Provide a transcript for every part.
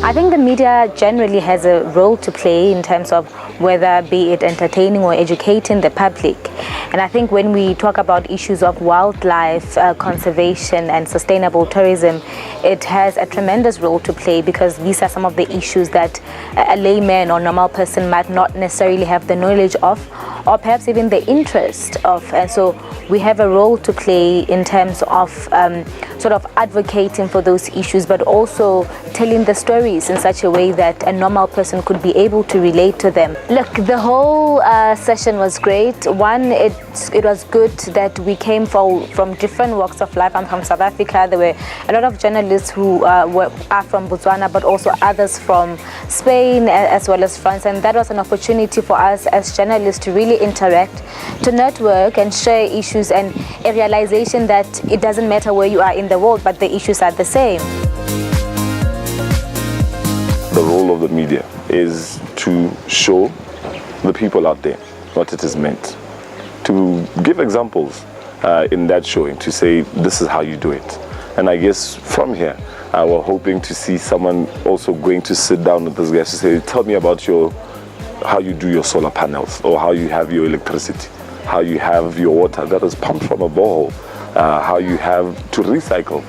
I think the media generally has a role to play in terms of whether be it entertaining or educating the public. And I think when we talk about issues of wildlife conservation and sustainable tourism, it has a tremendous role to play, because these are some of the issues that a layman or normal person might not necessarily have the knowledge of, or perhaps even the interest of. And so we have a role to play in terms of sort of advocating for those issues, but also telling the stories in such a way that a normal person could be able to relate to them. Look, the whole session was great. One, it was good that we came from different walks of life. I'm from South Africa. There were a lot of journalists who are from Botswana, but also others from Spain as well as France. And that was an opportunity for us as journalists to really interact, to network and share issues, and a realization that it doesn't matter where you are in the world, but the issues are the same. The role of the media is to show the people out there what it is meant, to give examples in that showing, to say this is how you do it. And I guess from here we're hoping to see someone also going to sit down with this guy to say, tell me about how you do your solar panels, or how you have your electricity, how you have your water that is pumped from a borehole, how you have to recycle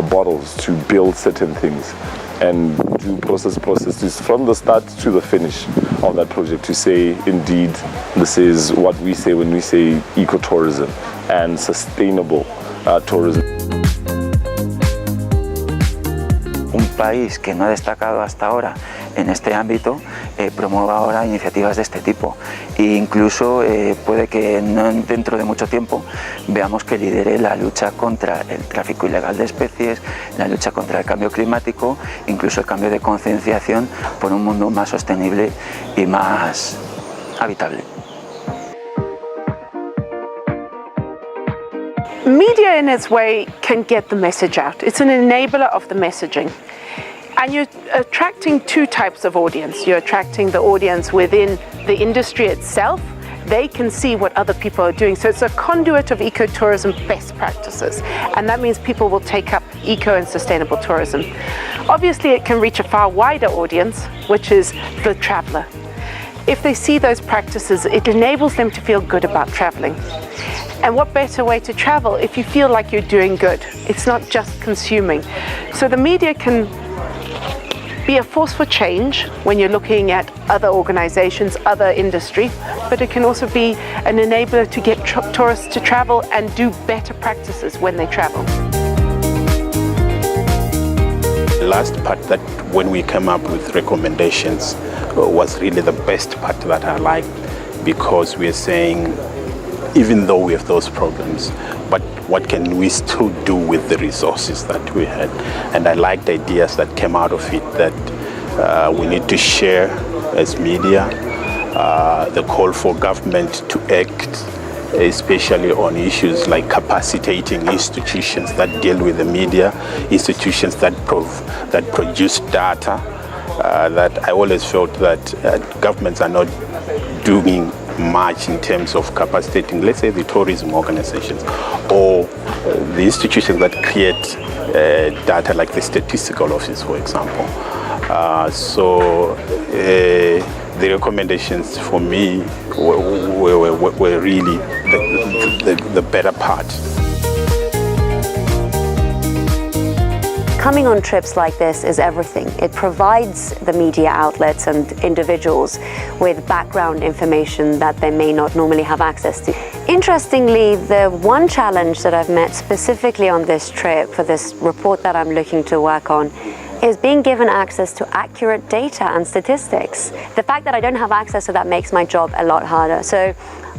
bottles to build certain things, and do processes from the start to the finish of that project, to say indeed this is what we say when we say ecotourism and sustainable tourism. Un país que no ha destacado hasta ahora en este ámbito promueva ahora iniciativas de este tipo, e incluso puede que dentro de mucho tiempo veamos que lidere la lucha contra el tráfico ilegal de especies, la lucha contra el cambio climático, incluso el cambio de concienciación por un mundo más sostenible y más habitable. Media in its way can get the message out. It's an enabler of the messaging. And you're attracting two types of audience. You're attracting the audience within the industry itself. They can see what other people are doing. So it's a conduit of ecotourism best practices. And that means people will take up eco and sustainable tourism. Obviously, it can reach a far wider audience, which is the traveler. If they see those practices, it enables them to feel good about traveling. And what better way to travel if you feel like you're doing good? It's not just consuming. So the media can be a force for change when you're looking at other organizations, other industry, but it can also be an enabler to get tourists to travel and do better practices when they travel. The last part, that when we came up with recommendations, was really the best part that I liked, because we're saying, even though we have those problems, but what can we still do with the resources that we had? And I liked ideas that came out of it, that we need to share as media, the call for government to act, especially on issues like capacitating institutions that deal with the media, institutions that produce data, that I always felt that governments are not doing much in terms of capacitating, let's say, the tourism organizations or the institutions that create data, like the statistical office, for example. So the recommendations for me were really the better part. Coming on trips like this is everything. It provides the media outlets and individuals with background information that they may not normally have access to. Interestingly, the one challenge that I've met specifically on this trip for this report that I'm looking to work on is being given access to accurate data and statistics. The fact that I don't have access to that makes my job a lot harder. So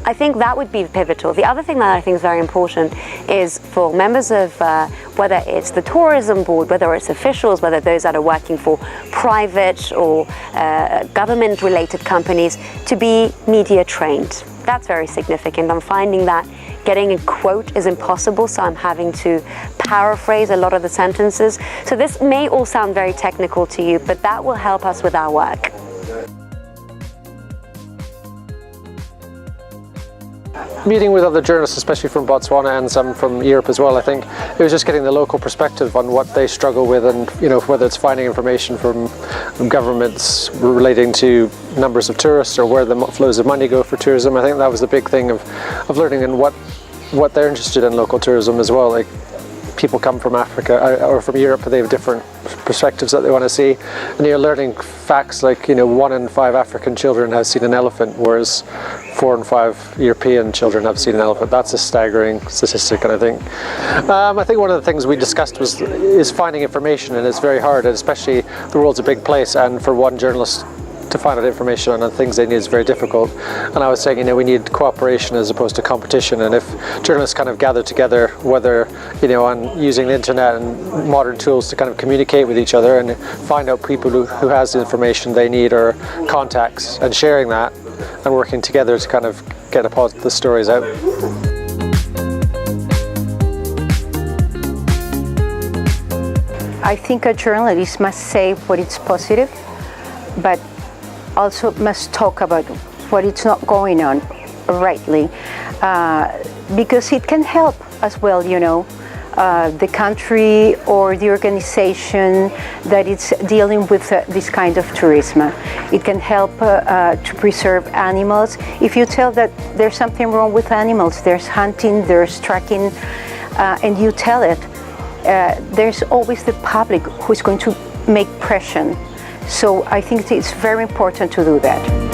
I think that would be pivotal. The other thing that I think is very important is for members of, whether it's the tourism board, whether it's officials, whether those that are working for private or government-related companies, to be media trained. That's very significant. I'm finding that getting a quote is impossible, so I'm having to paraphrase a lot of the sentences. So this may all sound very technical to you, but that will help us with our work. Meeting with other journalists, especially from Botswana and some from Europe as well, I think it was just getting the local perspective on what they struggle with, and whether it's finding information from governments relating to numbers of tourists or where the flows of money go for tourism. I think that was the big thing of learning, and what they're interested in local tourism as well. Like, people come from Africa or from Europe, they have different perspectives that they want to see, and you're learning facts like 1 in 5 African children have seen an elephant, whereas 4 in 5 European children have seen an elephant. That's a staggering statistic, and I think one of the things we discussed is finding information, and it's very hard, and especially the world's a big place, and for one journalist to find out information on the things they need is very difficult. And I was saying, we need cooperation as opposed to competition, and if journalists kind of gather together, whether on using the internet and modern tools to kind of communicate with each other and find out people who has the information they need or contacts, and sharing that and working together to kind of get the stories out. I think a journalist must say what is positive, but also must talk about what is not going on rightly, because it can help as well, the country or the organization that is dealing with this kind of tourism. It can help to preserve animals. If you tell that there's something wrong with animals, there's hunting, there's tracking, and you tell it, there's always the public who's going to make pressure. So I think it's very important to do that.